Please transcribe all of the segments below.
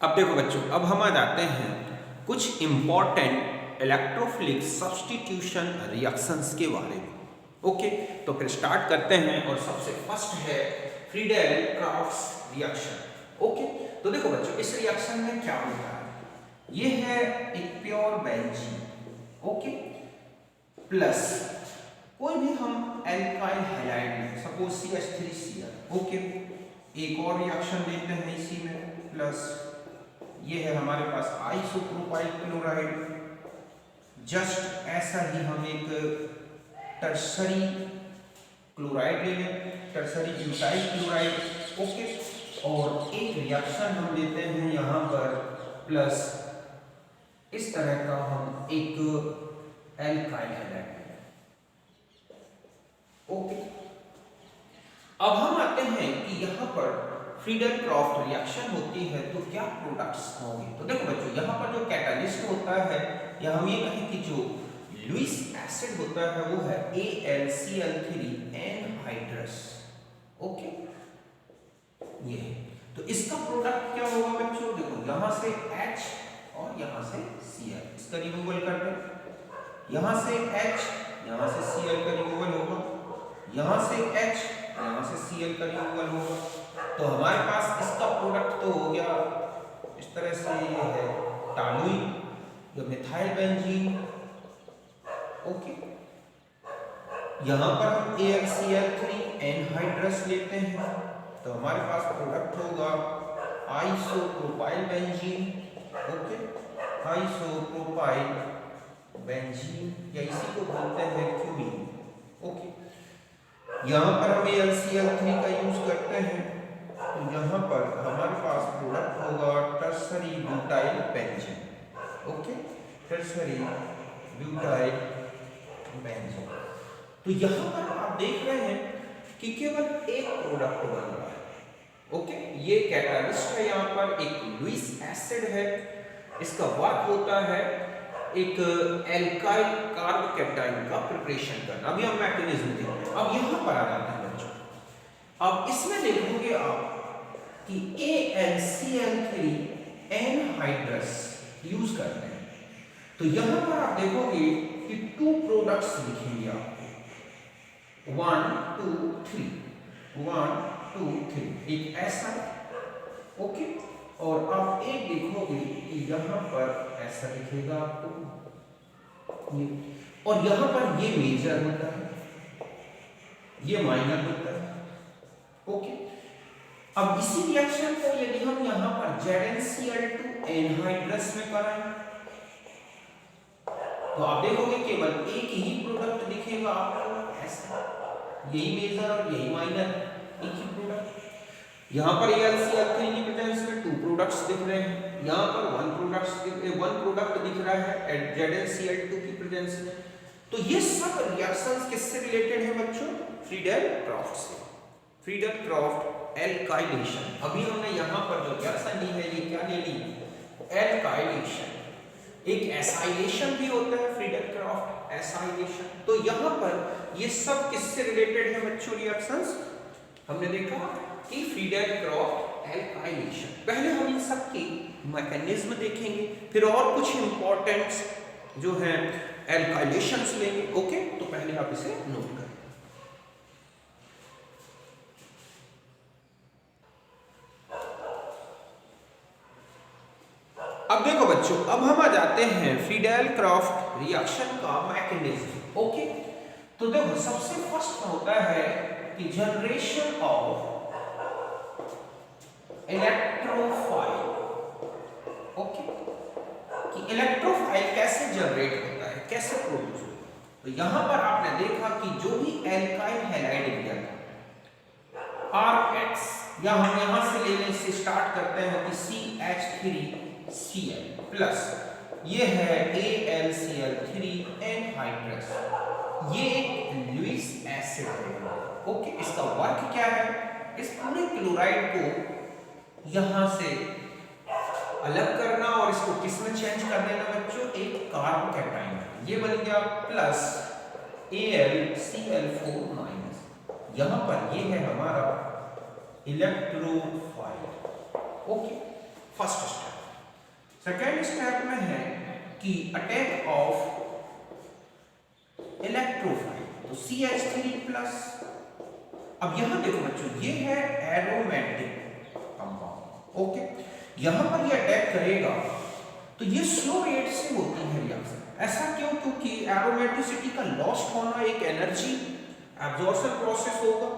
अब देखो बच्चों, अब हम आ जाते हैं कुछ इंपॉर्टेंट इलेक्ट्रोफिलिक सब्स्टिट्यूशन रिएक्शंस के बारे में। ओके, तो फिर स्टार्ट करते हैं और सबसे फर्स्ट है फ्रीडेल क्राफ्ट्स रिएक्शन। ओके, तो देखो बच्चों, इस रिएक्शन में क्या होता है, ये है एक प्योर बेंजीन, ओके, प्लस कोई भी हम एल्काइल हैलाइड में सपोज CH3Cl, ओके, एक और रिएक्शन लेते हैं इसी में, प्लस ये है हमारे पास आइसोप्रोपाइल क्लोराइड, जस्ट ऐसा ही हम एक टर्सरी क्लोराइड ले लें, टर्सरी ब्यूटाइल क्लोराइड, ओके, और एक रिएक्शन हम लेते हैं यहाँ पर प्लस इस तरह का हम एक एल्काइल हैलाइड, ओके। अब हम आते हैं कि यहाँ पर फ्रीडेल क्रॉफ्ट रिएक्शन होती है तो क्या प्रोडक्ट्स होंगे। तो देखो बच्चों, यहाँ पर जो कैटालिस्ट होता है, या हम ये कहें कि जो लुईस एसिड होता है वो है AlCl3 एनहाइड्रस, ओके, ये है। तो इसका प्रोडक्ट क्या होगा बच्चों, देखो यहाँ से H और यहाँ से Cl, इसका रिमूवल कर दें, यहाँ से H, यहाँ से Cl का रिमूवल होगा, यहाँ से H, यहाँ से Cl का रिमूवल होगा, तो हमारे पास इसका प्रोडक्ट तो हो गया इस तरह से, ये है टॉलुइन या मिथाइल बेंजीन, ओके। यहाँ पर हम AlCl3 एनहाइड्रस लेते हैं तो हमारे पास प्रोडक्ट होगा isopropyl benzene, okay, isopropyl benzene, या इसी को बोलते हैं क्यूमीन, ओके। यहाँ पर हम AlCl3 का यूज करते हैं तो यहाँ पर हमारे पास प्रोडक्ट होगा tertiary butyl benzene, okay, tertiary butyl benzene. तो यहाँ पर आप देख रहे हैं कि केवल एक प्रोडक्ट बन रहा है, ओके। ये कैटालिस्ट है, यहाँ पर एक लुईस एसिड है, इसका वर्क होता है एक एल्काइल कार्बोकैटायन का प्रिपरेशन करना। अभी हम मैकेनिज्म देखेंगे। अब यहाँ पर आ जाते हैं बच्चों, अब इसमें देखोगे आप कि AlCl3 एनहाइड्रस यूज करते हैं, तो यहाँ पर आप देखोगे कि 2 प्रोडक्ट्स दिखेंगे आपको, 1 2 3, 1 2 3, एक ऐसा, ओके, और आप एक देखोगे कि यहाँ पर ऐसा दिखेगा आपको ये, और यहाँ पर ये मेजर होता है, ये माइनर होता है, ओके। अब इसी रिएक्शन को यदि हम यहाँ पर ZnCl2 एनहाइड्रस में कराएं तो आप देखोगे केवल एक ही प्रोडक्ट दिखेगा आपको, ऐसा, यही मेजर और यही माइनर, एक ही प्रोडक्ट। यहाँ पर AlCl3 की प्रेजेंस में 2 प्रोडक्ट्स दिख रहे हैं, यहाँ पर 1 प्रोडक्ट दिख रहा है ZnCl2 की प्रेजेंस में। तो ये सब रिएक्शंस किससे रिलेटेड है बच्चों, फ्रीडेल क्रॉफ्ट से, फ्रीडेल क्रॉफ्ट एल्काइलेशन। अभी हमने यहाँ पर जो रिएक्शन ली है, ये क्या ले ली, एल्काइलेशन। एक एसाइलेशन भी होता है फ्रीडेल क्रॉफ्ट एसाइलेशन। तो यहाँ पर ये सब किससे रिलेटेड है बच्चों रिएक्शंस, हमने देखा कि फ्रीडेल क्रॉफ्ट एल्काइलेशन। पहले हम इन सब की मैकेनिज्म देखेंगे, फिर और कुछ इंपॉर्टेंट जो है एल्काइलेशंस लेंगे, ओके। तो पहले आप इसे नोट करें। अब देखो बच्चों, अब हम आ जाते हैं फ्रीडेल क्रॉफ्ट रिएक्शन का मैकेनिज्म, ओके। तो देखो सबसे फर्स्ट होता है कि जनरेशन ऑफ इलेक्ट्रोफाइल, ओके, कि इलेक्ट्रोफाइल कैसे जनरेट होता है, कैसे प्रोड्यूस होता है। तो यहां पर आपने देखा कि जो भी एल्काइल हैलाइड लिया था RH, या हम यहां से लेने से स्टार्ट करते हैं कि CH3Cl प्लस ये है AlCl3 एनहाइड्रस, ये एक लुईस एसिड है, ओके। इसका वर्क क्या है, इस पूरे क्लोराइड को यहां से अलग करना और इसको किस में चेंज कर देना बच्चों, एक कार्बोकैटायन, ये बन गया प्लस AlCl4-। यहां पर ये है हमारा electrophile, okay. First step. Second step में है कि अटैक ऑफ इलेक्ट्रोफाइल, तो CH3+। अब यहां देखो बच्चों, ये है एरोमेटिक कंपाउंड। ओके, यहां पर ये अटैक करेगा तो ये स्लो रेट से होती है रिएक्शन। ऐसा क्यों? क्योंकि एरोमेटिसिटी का लॉस्ट होना एक एनर्जी एब्जॉर्प्शन प्रोसेस होगा,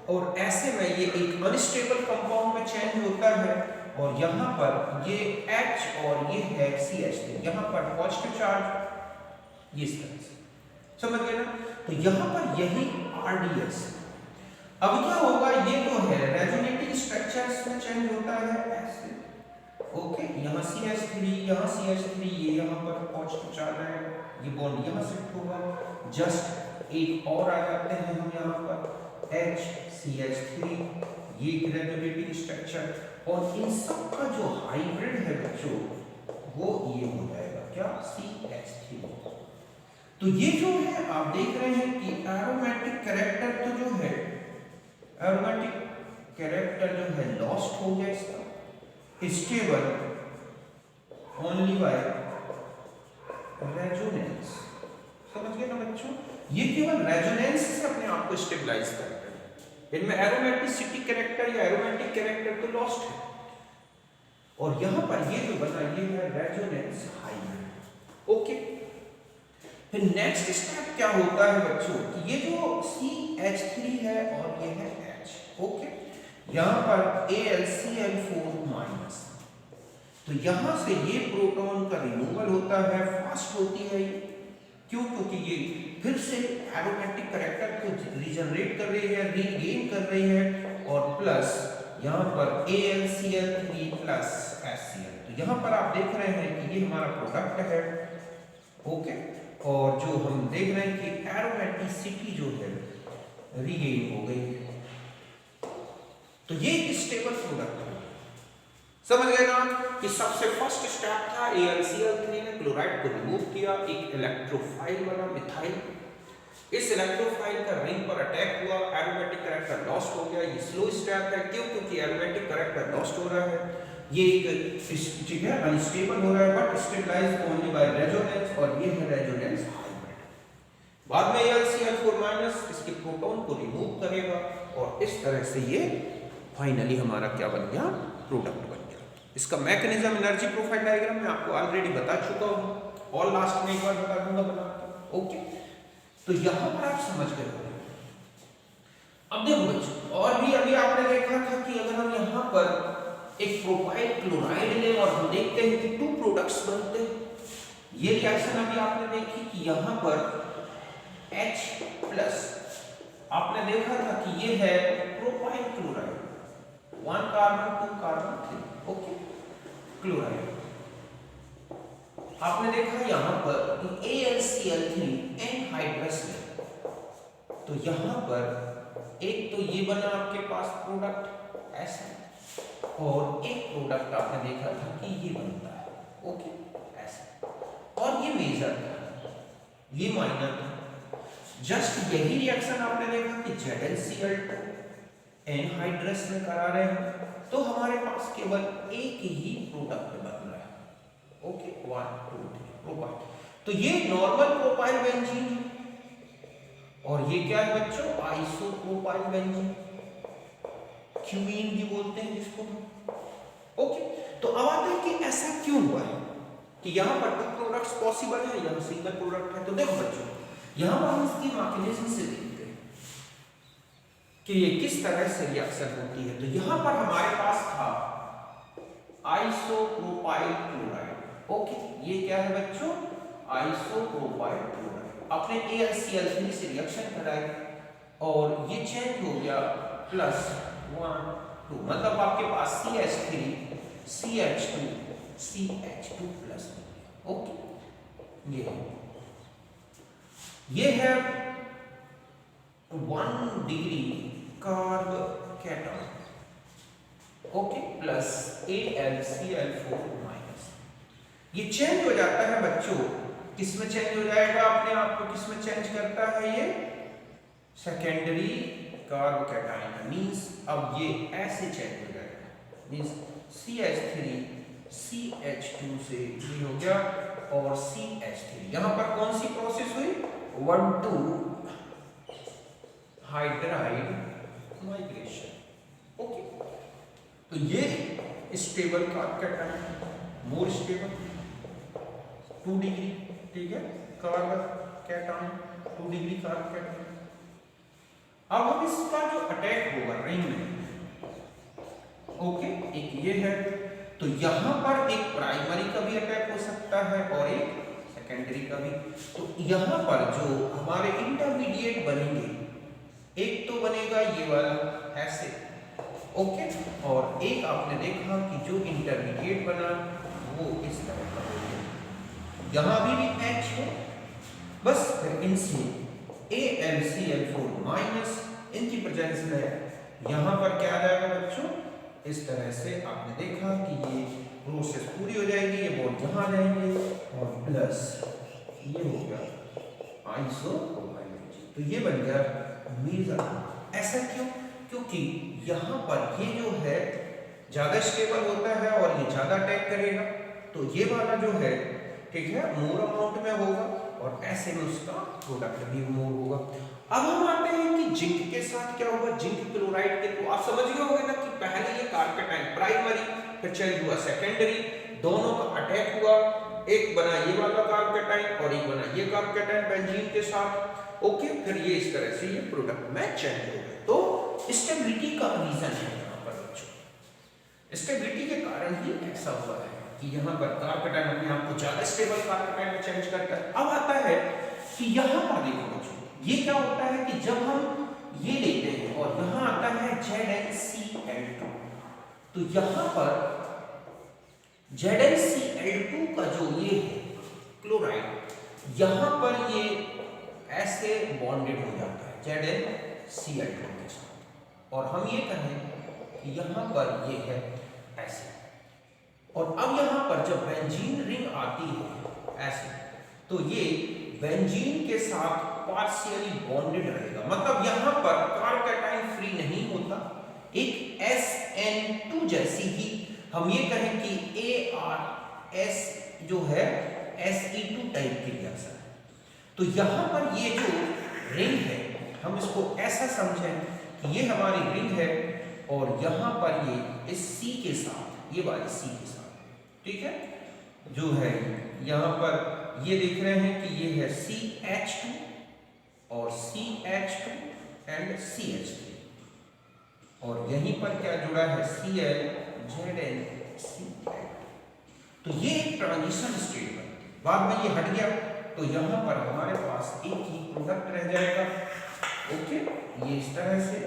और ऐसे में ये एक अनस्टेबल कंपाउंड में चेंज होता है। और यहाँ पर ये H और ये है CH3, यहाँ पर पॉजिटिव चार्ज, ये इस तरह से, समझ गए ना? तो यहाँ पर यही RDS। अब क्या होगा, ये जो है रेजोनेटिंग स्ट्रक्चर्स में चेंज होता है ऐसे। ओके, यहाँ CH3, यहाँ CH3, ये यहाँ पर पॉजिटिव चार्ज है, ये बॉन्ड यहाँ शिफ्ट होगा। जस्ट एक और आ जाते हैं हम यहाँ पर HCH3, ये रेजोनेटिंग स्ट्रक्चर, और इन सब का जो हाइब्रिड है बच्चों वो ये हो जाएगा क्या, CH3। तो ये जो है आप देख रहे हैं कि एरोमेटिक कैरेक्टर तो जो है, एरोमेटिक कैरेक्टर जो है लॉस्ट हो गया इसका, स्टेबल ओनली बाय रेजोनेंस। समझ गए ना बच्चों? ये केवल रेजोनेंस से अपने आप को स्टेबलाइज करते हैं। इनमें एरोमेटिसिटी कैरेक्टर या एरोमेटिक कैरेक्टर तो लॉस्ट है, और यहां पर ये जो बना ये है रेजोनेंस हाइब्रिड। ओके, फिर नेक्स्ट स्टेप क्या होता है बच्चों कि ये जो CH3 है और ये है H। ओके, यहां पर AlCl4-, तो यहां से ये प्रोटॉन का रिमूवल होता है, फास्ट होती है ये। क्यों? क्योंकि ये फिर से एरोमेटिक कैरेक्टर को रीजनरेट कर रही है, रीगेन कर रही है, और प्लस यहां पर AlCl3+ HCl। तो यहां पर आप देख रहे हैं कि ये हमारा प्रोडक्ट है। ओके, और जो हम देख रहे हैं कि एरोमेटिसिटी जो है रीगेन हो गई है, तो ये एक स्टेबल प्रोडक्ट है। समझ गए ना कि सबसे फर्स्ट स्टेप था AlCl3 ने क्लोराइड को रिमूव किया, एक इलेक्ट्रोफाइल बना मिथाइल। इस इलेक्ट्रोफाइल का रिंग पर अटैक हुआ, एरोमेटिक कैरेक्टर लॉस्ट हो गया। ये स्लो स्टेप है, क्यों? क्योंकि एरोमेटिक कैरेक्टर लॉस्ट हो रहा है, ये एक ठीक है अनस्टेबल हो रहा है, but stabilize only by resonance, और ये है रेजोनेंस हाइब्रिड। बाद में AlCl4- इसके प्रोटॉन को रिमूव करेगा, और इस तरह से ये फाइनली हमारा क्या बन गया, प्रोडक्ट बन गया। इसका मैकेनिज्म एनर्जी प्रोफाइल डायग्राम में आपको ऑलरेडी बता चुका हूं, और लास्ट में एक बार बता दूंगा बना के। ओके, तो यहां पर आप समझ गए होंगे। अब देखो बच्चों, और भी अभी आपने देखा था कि अगर हम यहां पर एक प्रोपाइल क्लोराइड लें और हम देखते हैं कि 2 प्रोडक्ट्स बनते हैं। ये रिएक्शन अभी आपने देखी कि यहां पर H+, आपने देखा था कि ये है propyl chloride, 1 carbon 2 carbon 3। Okay, chloride. आपने देखा यहां पर कि AlCl3 एनहाइड्रस है, तो यहां पर एक तो ये बना आपके पास प्रोडक्ट ऐसा, और एक प्रोडक्ट आपने देखा था कि ये बनता है। ओके, ऐसा, और ये मेजर था, ये माइनर था। जस्ट यही रिएक्शन आपने देखा कि ZnCl2 एनहाइड्रस में करा रहे हैं, तो हमारे पास केवल एक ही प्रोडक्ट बन रहा है। Okay, 1 2 3 propyl. तो ये नॉर्मल प्रोपाइल बेंजीन है, और ये क्या है बच्चों, आइसोप्रोपाइल बेंजीन, क्यूमीन भी बोलते हैं जिसको। ओके, तो अब आते हैं कि ऐसा क्यों हुआ है कि यहाँ पर 2 प्रोडक्ट्स पॉसिबल है, यहाँ सिंगल प्रोडक्ट है। तो देखो बच्चों, यहाँ पर हम इसकी मैकेनिज्म से देखते हैं कि ये किस तरह से रिएक्शन होती है। तो यहाँ पर हमारे पास था आइसोप्रोपाइल क्लोराइड। ओके, ये क्या है बच्चों, आइसोप्रोपाइल क्लोराइड। आपने AlCl3 से रिएक्शन कराई और ये चेंज हो गया +1 2, मतलब आपके पास CH3 CH2 CH2+। ओके, ये है 1 degree carb cation. Okay, plus AlCl4-। ये चेंज हो जाता है बच्चों, किसमें चेंज हो जाएगा, अपने आप को किसमें चेंज करता है, ये सेकेंडरी कार्ब कैटायन। मींस अब ये ऐसे चेंज हो जाएगा, मींस CH3 CH2 से ये हो गया और CH3। यहां पर कौन सी प्रोसेस हुई? 1,2 हाइड्राइड माइग्रेशन। ओके, तो ये स्टेबल कार्ब कैटायन है, मोर स्टेबल 2 डिग्री, ठीक है, carbon cation 2 degree carb cation. अब हम इसका जो अटैक होगा रिंग में, ओके, एक ये है, तो यहां पर एक प्राइमरी का भी अटैक हो सकता है और एक सेकेंडरी का भी। तो यहां पर जो हमारे इंटरमीडिएट बनेंगे, एक तो बनेगा ये वाला ऐसे, ओके, और एक आपने देखा कि जो इंटरमीडिएट बना वो इस तरह का हो गया। यहां भी H है, बस फिर इनसे AlCl4 माइनस, इनकी प्रेजेंस में यहां पर क्या आ जाएगा बच्चों, इस तरह से आपने देखा कि ये प्रोसेस पूरी हो जाएगी, ये बॉन्ड यहां जाएंगे और प्लस ये हो गया आइसोप्रोपाइल। तो ये बन गया मेजर। ऐसा क्यों? क्योंकि यहां पर ये जो है ज्यादा स्टेबल होता है और ये ज्यादा अटैक करेगा, तो ये वाला जो है, ठीक है, मोर अमाउंट में होगा और ऐसे में उसका प्रोडक्ट भी मोर होगा। अब हम आते हैं कि जिंक के साथ क्या होगा, जिंक क्लोराइड के, तो आप समझ गए होंगे ना कि पहले ये कार्ब कैटायन प्राइमरी, फिर चेंज हुआ सेकेंडरी, दोनों का अटैक हुआ, एक बना ये वाला कार्ब कैटायन और एक बना ये कार्ब कैटायन बेंजीन के साथ, ओके, फिर ये इस तरह से ये प्रोडक्ट में चेंज हो गए। तो स्टेबिलिटी का रीजन है यहाँ पर बच्चों, स्टेबिलिटी के कारण ही ऐसा हुआ है कि यहाँ पर कार्ब कैटायन अपने आप को ज्यादा स्टेबल कार्ब कैटायन में चेंज करता है। अब आता है कि यहाँ पर देखो बच्चों, ये क्या होता है कि जब हम ये लेते हैं और यहाँ आता है ZnCl2, तो यहाँ पर ZnCl2 का जो ये है क्लोराइड, यहाँ पर ये ऐसे बॉन्डेड हो जाता है ZnCl2 के साथ, और हम ये कहें कि यहाँ पर ये है ऐसे, और अब यहाँ पर जब बेंजीन रिंग आती है ऐसे, तो ये बेंजीन के साथ पार्शियली बॉन्डेड रहेगा, मतलब यहाँ पर कार्ब कैटायन फ्री नहीं होता। एक SN2 जैसी ही हम ये कहें कि ARS जो है SE2 टाइप की रिएक्शन है। तो यहाँ पर ये जो रिंग है, हम इसको ऐसा समझें कि ये हमारी रिंग है और यहाँ पर ये इस C के साथ, ये वाली C के साथ, ठीक है, जो है यहाँ पर ये देख रहे हैं कि ये है CH2 और CH2 एंड CH3, और यहीं पर क्या जुड़ा है Cl ZnCl। तो ये एक ट्रांजिशन स्टेट है, बाद में ये हट गया, तो यहाँ पर हमारे पास एक ही प्रोडक्ट रह जाएगा, ओके, ये इस तरह से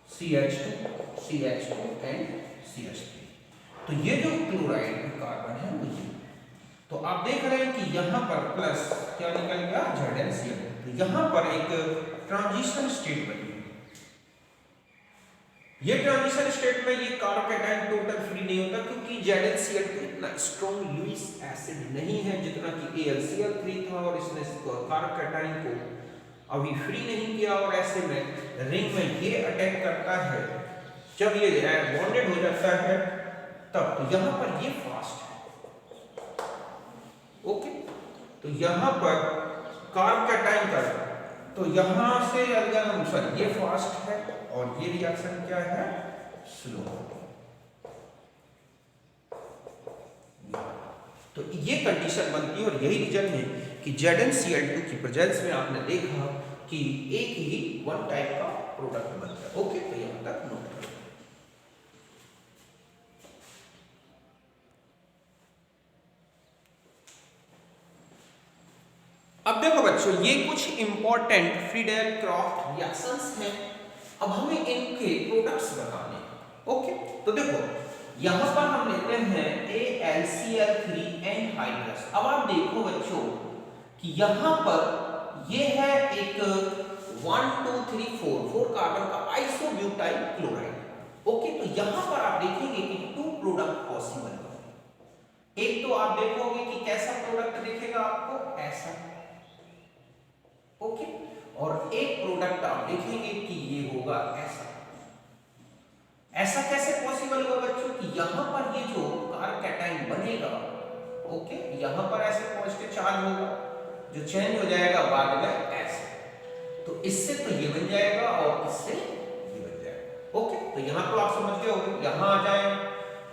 CH2 एंड CH3। तो ये जो क्लोराइड कार्बन है वो ये, तो आप देख रहे हैं कि यहाँ पर प्लस क्या निकल गया ZnCl, तो यहाँ पर एक ट्रांजिशन स्टेट बनी। ये ट्रांजिशन स्टेट में ये कार्ब कैटायन टोटल फ्री नहीं होता, क्योंकि ZnCl2 इतना स्ट्रॉन्ग लुईस एसिड नहीं है जितना कि AlCl3 था, और इसने कार्ब कैटायन को अभी फ्री नहीं किया, और ऐसे में रिंग में ये अटैक करता है। जब ये बॉन्डेड हो जाता है तब, तो यहाँ पर ये फास्ट है, ओके, तो यहाँ पर कार्ब कैटायन का, तो यहाँ से अगर हम सर ये फास्ट है और ये रिएक्शन क्या है, स्लो। तो ये कंडीशन बनती है, और यही रीजन है कि ZnCl2 की प्रेजेंस में आपने देखा कि एक ही वन टाइप का प्रोडक्ट बनता है, ओके, तो यहाँ तक नोट करें। अब देखो बच्चों, ये कुछ इंपॉर्टेंट फ्रीडल-क्रॉफ्ट रिएक्शंस हैं, अब हमें इनके प्रोडक्ट्स बताने हैं, ओके। तो देखो यहां पर हम लेते हैं AlCl3 एनहाइड्रस। अब आप देखो बच्चों कि यहां पर ये है एक 1 2 3 4 कार्बन का आइसोब्यूटाइल क्लोराइड, ओके। तो यहां पर आप देखेंगे कि 2 प्रोडक्ट पॉसिबल है। एक तो आप देखोगे कि कैसा प्रोडक्ट दिखेगा आपको, ऐसा, ओके, और एक प्रोडक्ट आप देखेंगे कि ये होगा ऐसा। ऐसा कैसे पॉसिबल होगा बच्चों कि यहां पर ये जो यहाँ पर ऐसे पॉजिटिव चार्ज होगा जो चेंज हो जाएगा बाद में ऐसे, तो इससे तो ये बन जाएगा और इससे ये बन जाएगा। ओके, तो यहाँ तो आप समझ गए होंगे। यहाँ आ जाए,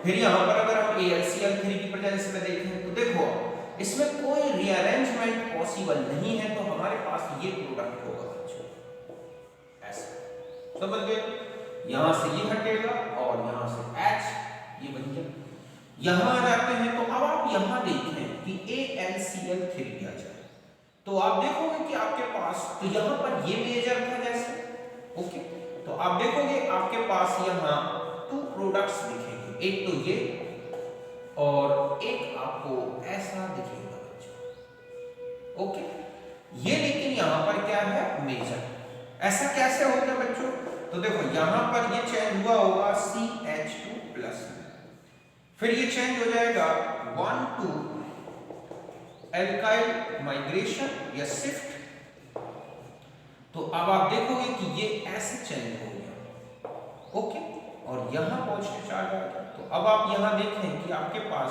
फिर यहाँ पर अगर हम AlCl3 की प्रेजेंस में देखें तो देखो इसमें कोई रीअरेंजमेंट पॉसिबल नहीं है, तो हमारे पास ये प्रोडक्ट होगा बच्चों ऐसा, समझ गए। यहाँ से ये हटेगा और यहाँ से H ये बन गया। यहाँ आ जाते हैं तो अब आप यहाँ देखें कि AlCl3 आ जाए तो आप देखोगे कि आपके पास, तो यहाँ पर ये मेजर था जैसे, ओके, तो आप देखोगे आपके पास यहाँ 2 प्रोडक्ट्स दिखेंगे, एक तो ये और एक आपको ऐसा दिखेगा बच्चों, ओके। ये लेकिन यहाँ पर क्या है मेजर, ऐसा कैसे हो गया बच्चों, तो देखो यहाँ पर ये चेंज हुआ होगा CH2+ में, फिर ये चेंज हो जाएगा 1 to एल्काइल माइग्रेशन या शिफ्ट, तो अब आप देखोगे कि ये ऐसे चेंज हो गया, ओके, और यहाँ पॉजिटिव चार्ज आ गया। तो अब आप यहाँ देखें कि आपके पास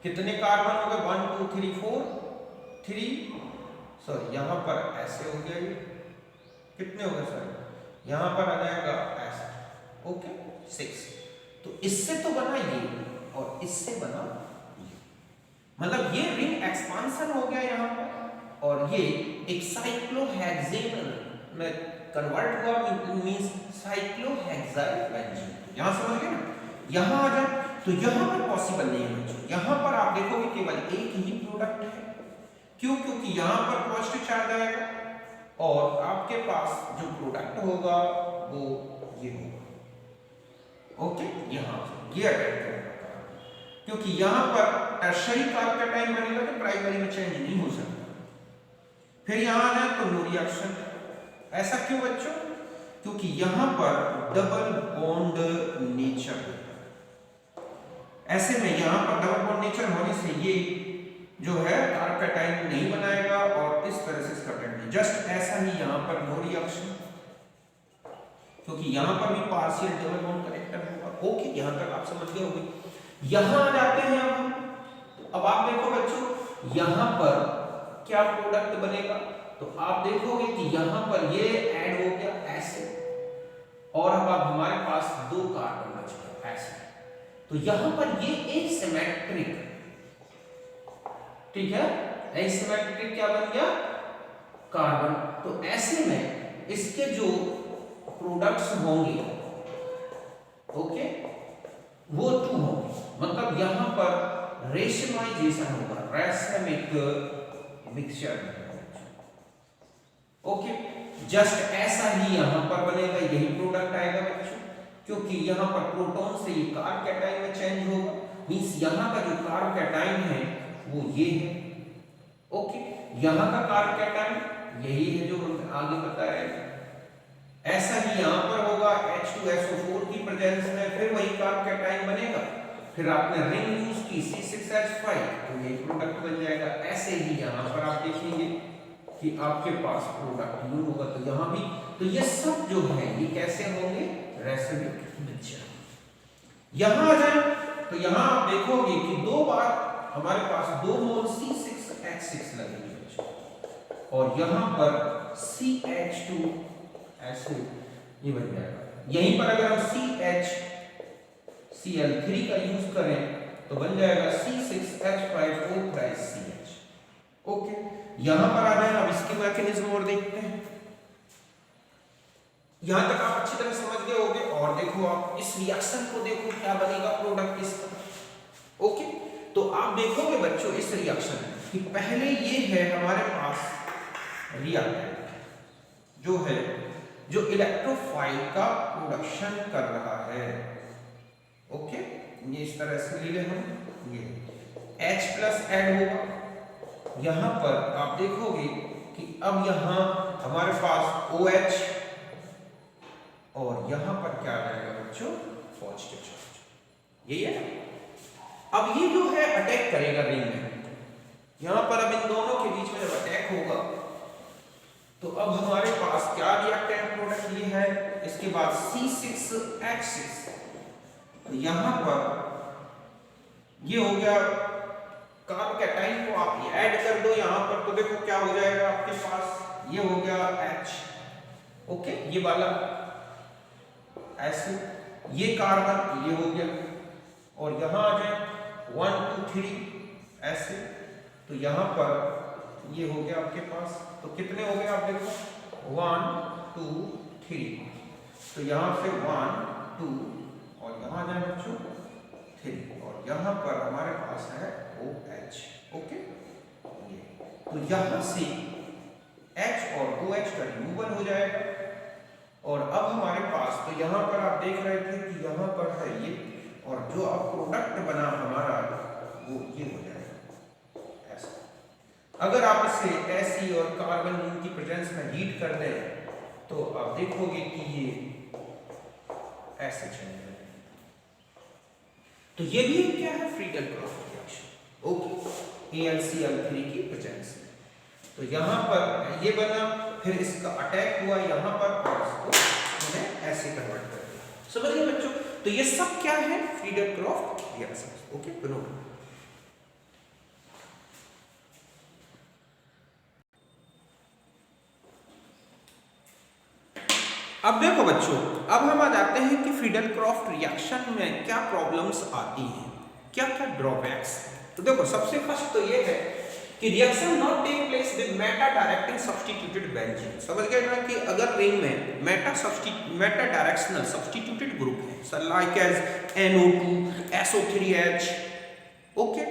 कितने कार्बन हो गए, 1 2 3 4 3, सॉरी यहाँ पर ऐसे हो गया, ये कितने हो गए सर, यहाँ पर आ जाएगा ऐसा, ओके 6, तो इससे तो बना ये और इससे बना ये, मतलब ये रिंग एक्सपांशन हो गया यहाँ पर, और ये एक साइक्लोहेक्सेन में कन्वर्ट हुआ, मींस साइक्लोहेक्साइल बेंजीन। यहाँ समझ गए ना, यहाँ आ जाए तो यहाँ पर पॉसिबल नहीं है बच्चों, यहाँ पर आप देखोगे केवल एक ही प्रोडक्ट है, क्यों, क्योंकि यहाँ पर पॉजिटिव चार्ज आएगा और आपके पास जो प्रोडक्ट होगा वो ये होगा, ओके, यहाँ ये अटैक करेगा, क्योंकि यहाँ पर टर्शियरी कार्बोकेटाइन बनेगा तो प्राइमरी में चेंज नहीं हो सकता। फिर यहाँ आ जाए तो नो रिएक्शन, ऐसा क्यों बच्चों, क्योंकि यहाँ पर डबल बॉन्ड नेचर होता है, ऐसे में यहाँ पर डबल बॉन्ड नेचर होने से ये जो है कार्बोकेटाइन नहीं बनाएगा और इस तरह से इसका टेंडेंसी, जस्ट ऐसा ही यहाँ पर नो रिएक्शन, क्योंकि यहाँ पर भी पार्शियल डबल बॉन्ड कनेक्टर होगा, ओके, यहाँ तक आप समझ गए होंगे। यहाँ आ जाते हैं अब आप देखो बच्चों यहाँ पर क्या प्रोडक्ट बनेगा, तो आप देखोगे कि यहाँ पर ये ऐड हो गया ऐसे, और अब हमारे पास 2 कार्बन बच गए ऐसे, तो यहाँ पर ये एसिमेट्रिक, ठीक है, एसिमेट्रिक क्या बन गया कार्बन, तो ऐसे में इसके जो प्रोडक्ट्स होंगे, ओके, वो 2 होंगे, मतलब यहाँ पर रेशमाइजेशन होगा, रेशमिक मिक्सचर, ओके, जस्ट ऐसा ही यहाँ पर बनेगा, यही प्रोडक्ट आएगा बच्चों, क्योंकि यहाँ पर प्रोटॉन से ये कार्बोकेटाइन में चेंज होगा, मींस यहाँ का जो कार्बोकेटाइन है वो ये है, ओके, यहाँ का कार्बोकेटाइन यही है जो हम आगे बता रहे हैं, ऐसा ही यहाँ पर होगा H2SO4 की प्रेजेंस में, फिर वही कार्बोकेटाइन बनेगा, फिर आपने रिंग यूज की C6H5 तो ये प्रोडक्ट बन जाएगा, ऐसे ही यहाँ पर आप देखेंगे कि आपके पास प्रोडक्ट यूज होगा, तो यहाँ भी, तो ये सब जो है ये कैसे होंगे, रेसिमिक मिक्सचर। यहाँ आ जाए तो यहाँ आप देखोगे कि 2 बार हमारे पास 2 मोल C6H6 लगेंगे और यहाँ पर CH2 ऐसे ये बन जाएगा, यहीं पर अगर हम CH Cl3 का यूज करें तो बन जाएगा C6H5O3CH, ओके। यहां पर आ जाए, अब इसकी मैकेनिज्म और देखते हैं, यहां तक आप अच्छी तरह समझ गए होंगे, और देखो आप इस रिएक्शन को देखो क्या बनेगा प्रोडक्ट इसका, ओके। तो आप देखोगे बच्चों इस रिएक्शन कि पहले ये है हमारे पास रिएक्टेंट जो है, जो इलेक्ट्रोफाइल का प्रोडक्शन कर रहा है, ओके, ये इस तरह से ले लें हम, ये H+ ऐड होगा, यहां पर आप देखोगे कि अब यहां हमारे पास OH और यहां पर क्या आएगा बच्चों, पॉजिटिव चार्ज, यही है ना। अब ये जो है अटैक करेगा रिंग में, यहां पर अब इन दोनों के बीच में जब अटैक होगा तो अब हमारे पास क्या रिएक्टेंट प्रोडक्ट ये है, इसके बाद C6H6, तो यहां पर ये हो गया कार्बोकैटाइन को आप ऐड कर दो यहाँ पर, तो देखो क्या हो जाएगा आपके पास, ये हो गया H, ओके, ये वाला ऐसे, ये कार्बन ये हो गया, और यहाँ आ जाए 1 2 3 ऐसे, तो यहाँ पर ये हो गया आपके पास, तो कितने हो गए आप देखो 1 2 3, तो यहाँ से 1 2 और यहाँ जाए बच्चों 3, और यहाँ पर हमारे पास है OH, ओके, ये तो यहाँ से H और OH का रिमूवल हो जाएगा, और अब हमारे पास, तो यहाँ पर आप देख रहे थे कि यहाँ पर है ये, और जो अब प्रोडक्ट बना हमारा वो ये हो जाएगा ऐसा। अगर आप इसे ऐसी और कार्बन की प्रेजेंस में हीट कर दें तो आप देखोगे कि ये ऐसे चल जाएगा। तो ये भी क्या है, फ्रीडल-क्रॉफ्ट रिएक्शन, ओके, AlCl3 की प्रेजेंस में। तो यहाँ पर ये बना, फिर इसका अटैक हुआ यहाँ पर और इसको मैंने ऐसे कन्वर्ट कर दिया, समझ गए बच्चों। तो ये सब क्या है, फ्रीडल-क्रॉफ्ट रिएक्शन, ओके, नोट। अब देखो बच्चों, अब हम आ जाते हैं कि फ्रीडल-क्रॉफ्ट रिएक्शन में क्या प्रॉब्लम्स आती हैं, क्या क्या ड्रॉबैक्स। तो देखो सबसे फर्स्ट तो ये है कि reaction not take place with meta directing substituted benzene. समझ गए ना कि अगर रिंग में मेटा डायरेक्शनल सब्स्टिट्यूटेड ग्रुप है, like as NO2 SO3H, okay,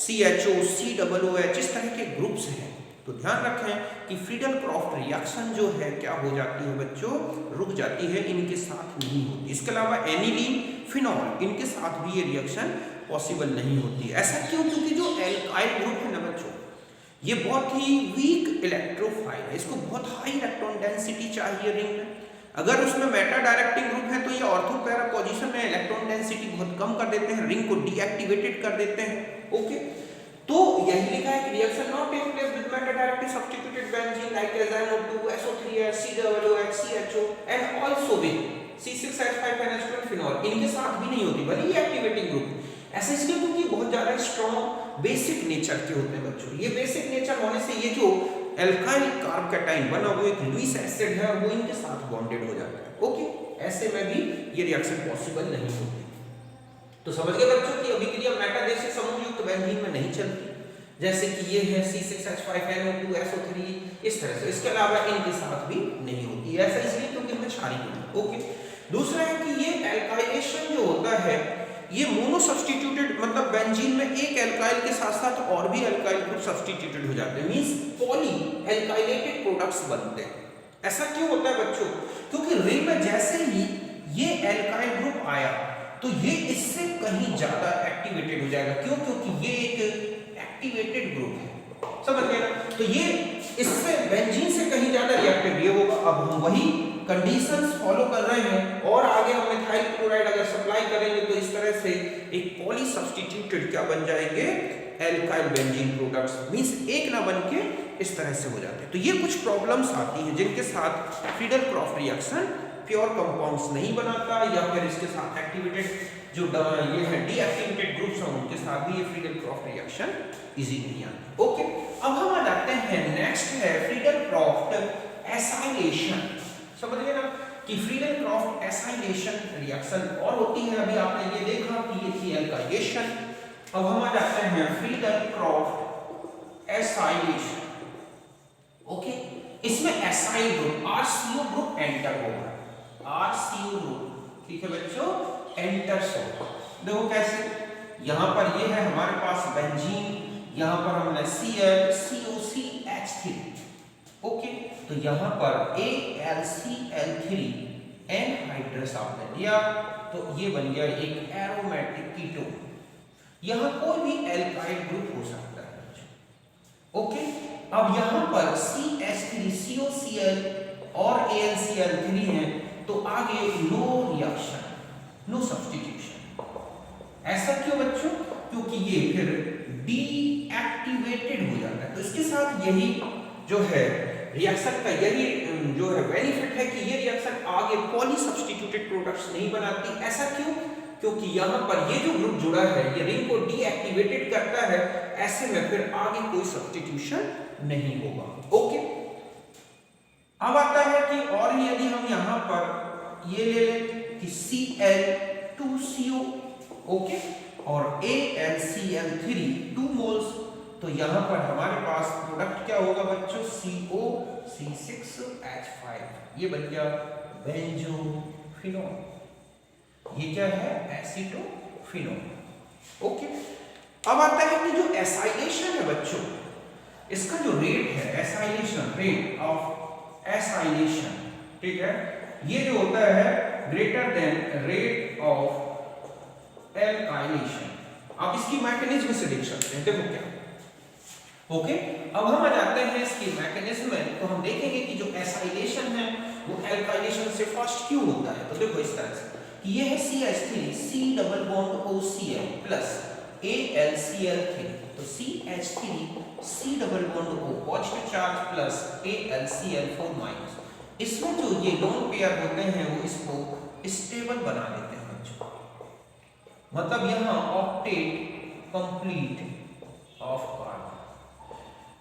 CHO COOH, इस तरह के ग्रुप्स हैं, तो ध्यान रखें कि फ्रीडल-क्रॉफ्ट रिएक्शन जो है क्या हो जाती है बच्चों, रुक जाती है, इनके साथ नहीं होती। इसके अलावा एनिलीन फिनॉल, इनके साथ भी ये रिएक्शन पॉसिबल नहीं होती। ऐसा क्यों, क्योंकि जो एल्काइल ग्रुप है ना बच्चों, ये बहुत ही वीक इलेक्ट्रोफाइल है, इसको बहुत हाई इलेक्ट्रॉन डेंसिटी चाहिए रिंग में। अगर उसमें मेटा डायरेक्टिंग ग्रुप है तो ये ऑर्थो पैरा पोजीशन में इलेक्ट्रॉन डेंसिटी बहुत कम कर देते हैं, रिंग को डीएक्टिवेटेड कर देते हैं, ओके। तो यही लिखा है कि reaction not take place with meta directing substituted benzene like as NO2 SO3H COOH CHO and also with C6H5NH12 phenol, इनके साथ भी नहीं होती, भले ही एक्टिवेटिंग ग्रुप। ऐसा इसलिए क्योंकि बहुत ज्यादा स्ट्रॉन्ग बेसिक नेचर के होते हैं बच्चों। ये बेसिक नेचर होने से ये जो एल्काइल कार्बोकैटाइन बना वो एक लुईस एसिड है, वो इनके साथ बॉन्डेड हो जाता है, ओके। ऐसे में भी ये रिएक्शन पॉसिबल नहीं होती। तो समझ गए बच्चों कि अभिक्रिया मेटादेशिक समूह युक्त बेंजीन में नहीं चलती, जैसे कि ये है C6H5NO2 SO3, इस तरह से। इसके अलावा इनके साथ भी नहीं होती, ऐसा इसलिए क्योंकि इनमें क्षारीय होता है, ओके। दूसरा है कि ये एल्काइलेशन जो होता है, ये मोनो सब्स्टिट्यूटेड, मतलब बेंजीन में एक एल्काइल के साथ साथ और भी एल्काइल ग्रुप सब्स्टिट्यूटेड हो जाते हैं, मींस पॉली एल्काइलेटेड प्रोडक्ट्स बनते हैं। ऐसा क्यों होता है बच्चों, क्योंकि रिंग में जैसे ही ये एल्काइल ग्रुप आया तो ये इससे कहीं ज्यादा एक्टिवेटेड हो जाएगा। क्यों, क्योंकि ये एक एक्टिवेटेड ग्रुप है, समझ गए ना। तो ये इससे बेंजीन से कहीं ज्यादा रिएक्टिव ये होगा। अब हम वही कंडीशंस फॉलो कर रहे हैं और आगे हम मिथाइल क्लोराइड अगर सप्लाई करेंगे तो इस तरह से एक पॉली सब्स्टिट्यूटेड क्या बन जाएंगे, एल्काइल बेंजीन प्रोडक्ट्स, मींस एक ना बन के इस तरह से हो जाते हैं। तो ये कुछ प्रॉब्लम्स आती हैं जिनके साथ फ्रीडल-क्रॉफ्ट रिएक्शन प्योर कंपाउंड्स नहीं बनाता, या फिर इसके साथ एक्टिवेटेड जो ये है डीएक्टिवेटेड ग्रुप्स हैं उनके साथ भी ये फ्रीडल-क्रॉफ्ट रिएक्शन इजी नहीं आती, ओके। अब हम आ जाते हैं नेक्स्ट है फ्रीडल-क्रॉफ्ट एसाइलेशन। समझ गए ना कि फ्रीडल-क्रॉफ्ट एसाइलेशन रिएक्शन और होती है, अभी आपने ये देखा कि ये थी एल्काइलेशन। अब हम आ जाते हैं फ्रीडल-क्रॉफ्ट एसाइलेशन, ओके। इसमें acyl group RCO group enter होगा, RCO ग्रुप, ठीक है बच्चों, एंटर्स होगा। देखो कैसे, यहां पर ये है हमारे पास बेंजीन, यहां पर हमने Cl COCH3, ओके। तो यहां पर AlCl3 एनहाइड्रस आपने दिया, तो ये बन गया एक एरोमेटिक कीटोन। यहां कोई भी एल्काइल ग्रुप हो सकता है, ओके। अब यहां पर CH3 COCl और AlCl3 है, तो आगे नो रिएक्शन, नो सब्स्टिट्यूशन। ऐसा क्यों बच्चों, क्योंकि ये फिर डीएक्टिवेटेड हो जाता है। तो इसके साथ यही जो है रिएक्शन का यही जो है बेनिफिट है कि ये रिएक्शन आगे पॉली सब्स्टिट्यूटेड प्रोडक्ट्स नहीं बनाती। ऐसा क्यों, क्योंकि यहाँ पर ये जो ग्रुप जुड़ा है ये रिंग को डीएक्टिवेटेड करता है, ऐसे में फिर आगे कोई सब्स्टिट्यूशन नहीं होगा। ओके, अब आता है कि और यदि हम यहाँ पर ये ले लें कि Cl2CO, ओके, और AlCl3 2 मोल्स, तो यहाँ पर हमारे पास प्रोडक्ट क्या होगा बच्चों, COC6H5, ये बन गया बेंजोफिनोल। ये क्या है, एसीटोफिनोल। ओके, अब आता है कि जो एसाइलेशन है बच्चों, इसका जो रेट है एसाइलेशन, रेट ऑफ एसाइलेशन, ठीक है, ये जो होता है greater than rate of alkylation. आप इसकी मैकेनिज्म से देख सकते हैं, देखो क्या। ओके, अब हम आ जाते हैं इसकी मैकेनिज्म में, तो हम देखेंगे कि जो एसाइलेशन है वो एल्काइलेशन से फास्ट क्यों होता है। तो देखो इस तरह से कि ये है CH3 C double bond OCl plus AlCl3, तो CH3 C double bond O positive charge plus AlCl4 minus, इसमें जो ये लोन पेयर होते हैं वो इसको स्टेबल बना देते हैं बच्चों। मतलब यहाँ ऑक्टेट कंप्लीट ऑफ कार्बन,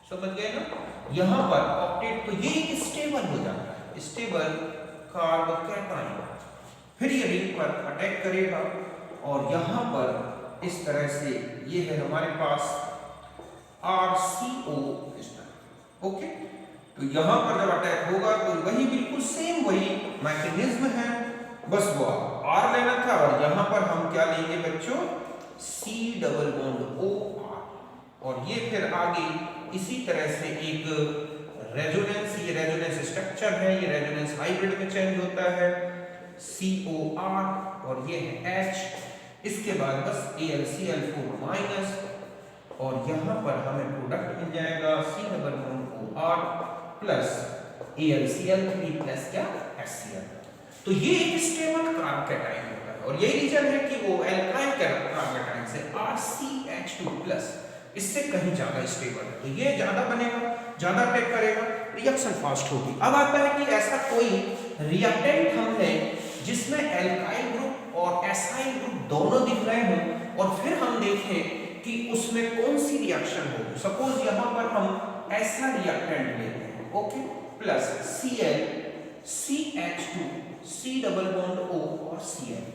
समझ गए ना, यहाँ पर ऑक्टेट, तो ये एक स्टेबल हो जाता है, स्टेबल कार्बोकैटायन, फिर ये रिंग पर अटैक करेगा और यहाँ पर इस तरह से ये है हमारे पास RCO इस तरह। ओके, तो यहाँ पर जब अटैक होगा तो वही बिल्कुल सेम वही मैकेनिज्म है, बस वो R लेना था और यहाँ पर हम क्या लेंगे बच्चों, C डबल बॉन्ड OR, और ये फिर आगे इसी तरह से एक रेजोनेंस, ये रेजोनेंस स्ट्रक्चर है, ये रेजोनेंस हाइब्रिड में चेंज होता है, COR और ये है H, इसके बाद बस AlCl4 माइनस, और यहाँ पर हमें प्रोडक्ट मिल जाएगा C double bond OR plus AlCl3 plus क्या, HCl। तो ये एक स्टेबल कार्बोकैटायन होता है और यही रीजन है कि वो एल्काइल कार्बोकैटायन से RCH2 प्लस इससे कहीं ज्यादा स्टेबल है, तो ये ज्यादा बनेगा, ज्यादा अटैक करेगा, रिएक्शन फास्ट होगी। अब आता है कि ऐसा कोई रिएक्टेंट हम है जिसमें एल्काइल ग्रुप और एसाइल ग्रुप दोनों दिख रहे हों और फिर हम देखें कि उसमें कौन सी रिएक्शन होगी। सपोज यहाँ पर हम ऐसा रिएक्टेंट लेते हैं, okay, plus Cl CH2 C double bond O और Cl।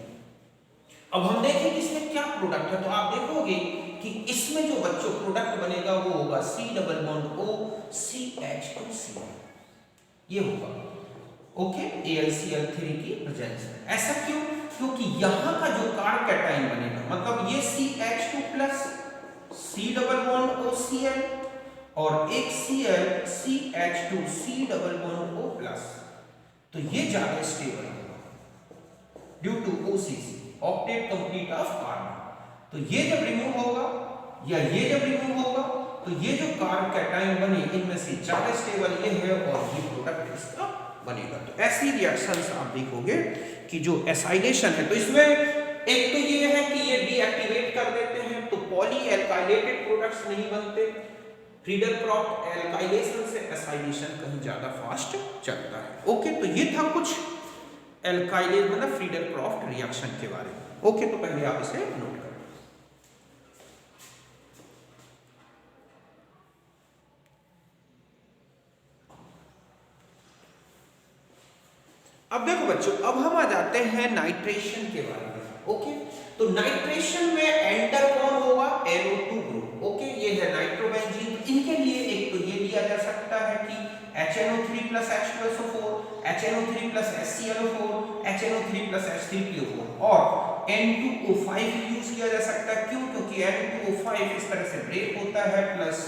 अब हम देखें कि इसमें क्या प्रोडक्ट है, तो आप देखोगे कि इसमें जो बच्चों प्रोडक्ट बनेगा वो होगा C double bond O CH2Cl, ये होगा। ओके, AlCl3 की प्रेजेंस में। ऐसा क्यों, क्योंकि यहाँ का जो कार्बोकैटायन बनेगा, मतलब ये CH2 plus C double bond O Cl और एक Cl CH2 C double bond O plus, तो ये ज्यादा स्टेबल होगा due to OCC, octet complete of carbon. तो ये जब रिमूव होगा या ये जब रिमूव होगा तो ये जो कार्बोकैटायन बने इनमें से ज्यादा स्टेबल ये है और ये प्रोडक्ट इसका बनेगा। तो ऐसी रिएक्शंस आप देखोगे कि जो एसाइलेशन है, तो इसमें एक तो ये है कि ये डीएक्टिवेट कर देते हैं, तो पॉली एल्काइलेटेड प्रोडक्ट्स नहीं बनते। फ्रीडल क्रॉफ्ट एल्काइलेशन से एसाइलेशन कहीं ज्यादा फास्ट चलता है। ओके, तो ये था कुछ एल्काइलेट मतलब फ्रीडल क्रॉफ्ट रिएक्शन के बारे में। ओके, तो पहले आप इसे नोट करें। अब देखो बच्चों, अब हम आ जाते हैं नाइट्रेशन के बारे में। ओके, तो नाइट्रेशन में एंटर कौन होगा, NO2 ग्रुप। ओके, ये है नाइट्रोबेंजीन। इनके लिए एक तो ये लिया जा सकता है कि HNO3 plus H2SO4, HNO3 plus HClO4, HNO3 plus H3PO4 और N2O5 यूज किया जा सकता है। क्यों, क्योंकि N2O5 इस तरह से ब्रेक होता है प्लस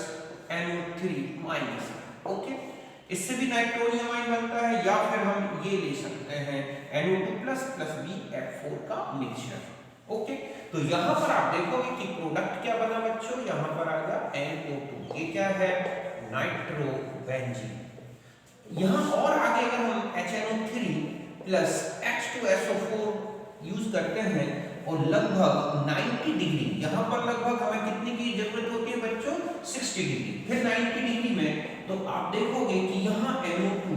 NO3 माइनस। ओके, इससे भी नाइट्रोनियम आयन बनता है, या फिर हम ये ले सकते हैं NO2 प्लस BF4 का मिक्सचर। ओके, तो यहाँ पर आप देखोगे कि प्रोडक्ट क्या बना बच्चों, यहाँ पर आ गया NO2, ये क्या है, नाइट्रोबेंजीन। यहाँ और आगे अगर हम HNO3 प्लस H2SO4 यूज करते हैं और लगभग 90 डिग्री, यहाँ पर लगभग हमें कितनी की जरूरत होती है बच्चों, 60 डिग्री, फिर 90 डिग्री में, तो आप देखोगे कि यहाँ NO2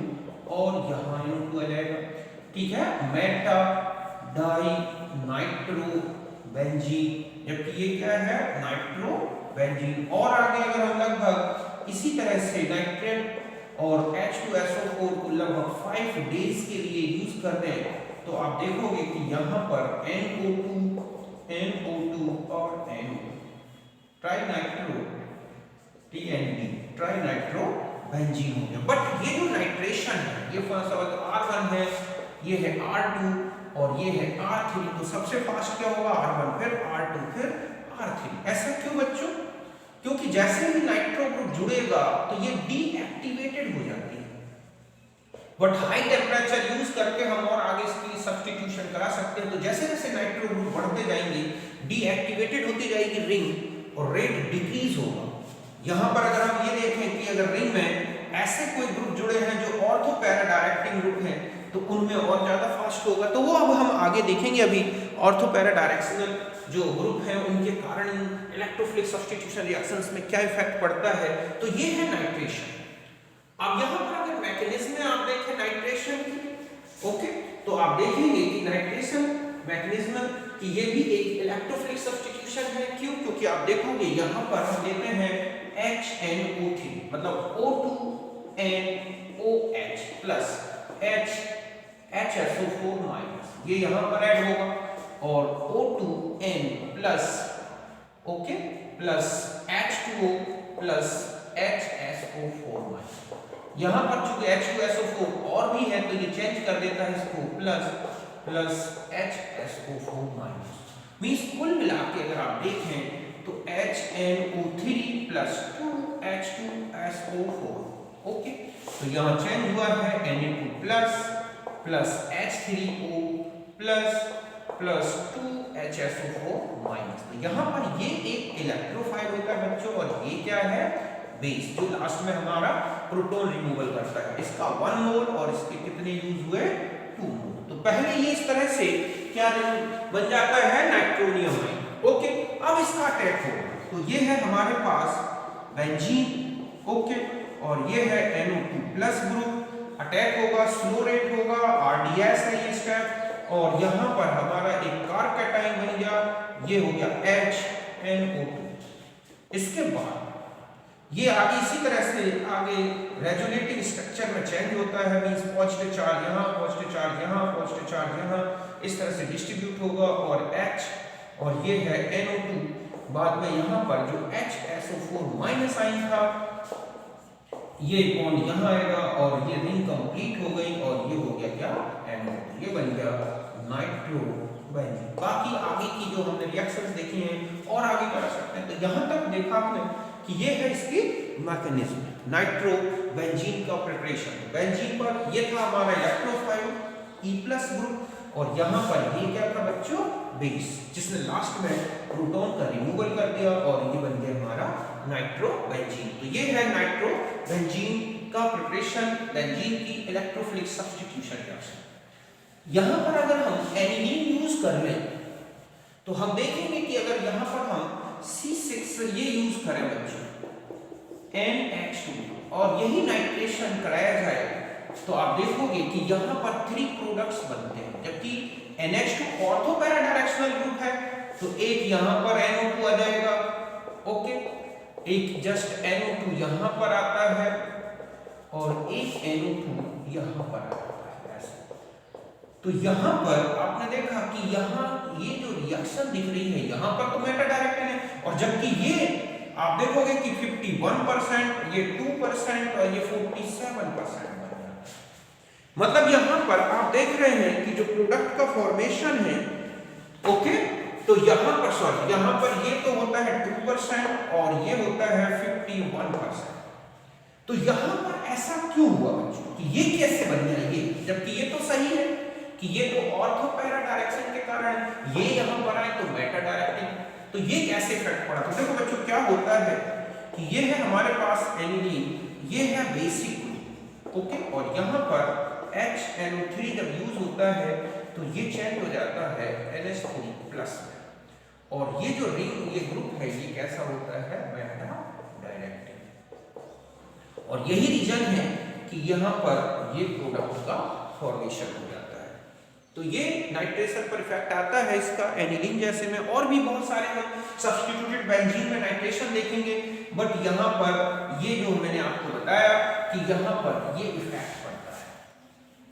और यहाँ NO2 आ जाएगा। ठीक है, मेटा डाई नाइट्रोबेंजीन, जबकि ये क्या है नाइट्रोबेंजीन। और आगे अगर हम लगभग इसी तरह से नाइट्रेट और H2SO4 को लगभग 5 डेज के लिए यूज कर दें तो आप देखोगे कि यहाँ पर NO2 और NO ट्राइनाइट्रो TND ट्राइनाइट्रोबेंजीन हो गया। बट ये जो नाइट्रेशन है ये R1 है, ये है R2 और ये है R3, तो सबसे फास्ट क्या होगा R1 फिर R2 फिर R3। ऐसा क्यों बच्चों? क्योंकि जैसे ही नाइट्रो ग्रुप जुड़ेगा तो ये डीएक्टिवेटेड हो जाती है, बट हाई टेम्परेचर यूज करके हम और आगे इसकी सब्स्टिट्यूशन करा सकते हैं। तो जैसे जैसे नाइट्रो ग्रुप बढ़ते जाएंगे डीएक्टिवेटेड होती जाएगी रिंग और रेट डिक्रीज होगा। यहां पर अगर हम ये देखें कि अगर रिंग में ऐसे कोई ग्रुप जुड़े हैं जो ऑर्थो पैरा डायरेक्टिंग ग्रुप हैं तो उनमें और ज्यादा फास्ट होगा। तो वो अब हम आगे देखेंगे। अभी ऑर्थो पैरा डायरेक्शनल जो ग्रुप हैं उनके कारण इलेक्ट्रोफिलिक सब्स्टिट्यूशन रिएक्शंस में क्या इफेक्ट पड़ता है। तो ये है नाइट्रेशन। अब यहाँ पर अगर मैकेनिज्म में आप देखें नाइट्रेशन की, ओके, तो आप देखेंगे कि नाइट्रेशन मैकेनिज्म कि ये भी एक इलेक्ट्रोफिलिक सब्स्टिट्यूशन है। क्यों? क्योंकि आप देखोगे यहाँ पर हम लेते हैं HNO3 मतलब O2NOH प्लस HSO4 माइनस, ये यहाँ पर ऐड होगा और O2N plus okay plus H2O plus HSO4 minus. यहाँ पर चूंकि H2SO4 और भी है तो ये चेंज कर देता है इसको प्लस HSO4 माइनस। मींस कुल मिला के अगर आप देखें तो HNO3 प्लस 2H2SO4, ओके, तो यहाँ चेंज हुआ है Na2 plus plus H3O plus plus 2HSO4 minus. तो यहाँ पर ये एक इलेक्ट्रोफाइल होता है बच्चों और ये क्या है बेस, जो लास्ट में हमारा प्रोटॉन रिमूवल करता है। इसका 1 मोल और इसके कितने यूज हुए 2 मोल। तो पहले ये इस तरह से क्या बन जाता है नाइट्रोनियम आयन, ओके। अब इसका अटैक होगा तो ये है हमारे पास बेंजीन, ओके, और ये है NO2 प्लस ग्रुप। अटैक होगा, स्लो रेट होगा, RDS है ये स्टेप, और यहाँ पर हमारा एक कार्बोकैटायन बन गया, ये हो गया HNO2। इसके बाद ये आगे इसी तरह से आगे रेजोनेटिव स्ट्रक्चर में चेंज होता है। मींस पॉजिटिव चार्ज यहाँ, पॉजिटिव चार्ज यहाँ, पॉजिटिव चार्ज यहाँ, इस तरह से डिस्ट्रीब्यूट होगा और H और ये है NO2। बाद में यहाँ पर जो HSO4 माइनस आयन था ये बॉन्ड यहाँ आएगा और ये रिंग कंप्लीट हो गई और ये हो गया क्या NO2, ये बन गया नाइट्रोबेंजीन। बाकी आगे की जो हमने रिएक्शंस देखी हैं और आगे कर सकते हैं। तो यहाँ तक देखा आपने कि ये है इसकी मैकेनिज्म नाइट्रोबेंजीन का प्रिपरेशन। बेंजीन पर ये था हमारा इलेक्ट्रोफाइल E+ ग्रुप और यहाँ पर ये क्या था बच्चों बेस, जिसने लास्ट में प्रोटॉन का रिमूवल कर दिया और ये बन गया हमारा नाइट्रोबेंजीन। तो ये है नाइट्रोबेंजीन का प्रिपरेशन, बेंजीन की इलेक्ट्रोफिलिक सब्स्टिट्यूशन रिएक्शन। यहाँ पर अगर हम एनिलीन यूज कर लें तो हम देखेंगे कि अगर यहाँ पर हम C6 ये यूज करें बच्चों NH2 और यही नाइट्रेशन कराया जाए तो आप देखोगे कि यहाँ पर 3 प्रोडक्ट्स बनते हैं। जबकि NH2 ortho para directional group है तो एक यहाँ पर NO2 आ जाएगा, ओके, एक जस्ट NO2 यहाँ पर आता है और एक NO2 यहाँ पर आता है ऐसे। तो यहाँ पर आपने देखा कि यहाँ ये जो रिएक्शन दिख रही है यहाँ पर तो मेटा डायरेक्टेड है और जबकि ये आप देखोगे कि 51%, ये 2% और ये 47%। मतलब यहाँ पर आप देख रहे हैं कि जो प्रोडक्ट का फॉर्मेशन है, ओके, तो यहाँ पर सॉरी यहाँ पर ये तो होता है 2% और ये होता है 51%। तो यहाँ पर ऐसा क्यों हुआ बच्चों कि ये कैसे बन गया ये, जबकि ये तो सही है कि ये तो ऑर्थो पैरा डायरेक्शन के कारण ये यहाँ पर आए तो मेटा डायरेक्टिंग, तो ये कैसे इफेक्ट पड़ा। तो देखो बच्चों क्या होता है कि ये है हमारे पास एनिलीन, ये है बेसिक ग्रुप, ओके, और यहाँ पर HNO3 जब यूज होता है तो ये चेंज हो जाता है NH3+ में और ये जो रिंग ये ग्रुप है ये कैसा होता है मेटा डायरेक्टिंग। और यही रीजन है कि यहाँ पर ये प्रोडक्ट का फॉर्मेशन हो जाता है। तो ये नाइट्रेशन पर इफेक्ट आता है इसका, एनिलीन जैसे में, और भी बहुत सारे हम सब्स्टिट्यूटेड बेंजीन में नाइट्रेशन देखेंगे, बट यहाँ पर ये जो मैंने आपको बताया कि यहाँ पर ये इफेक्ट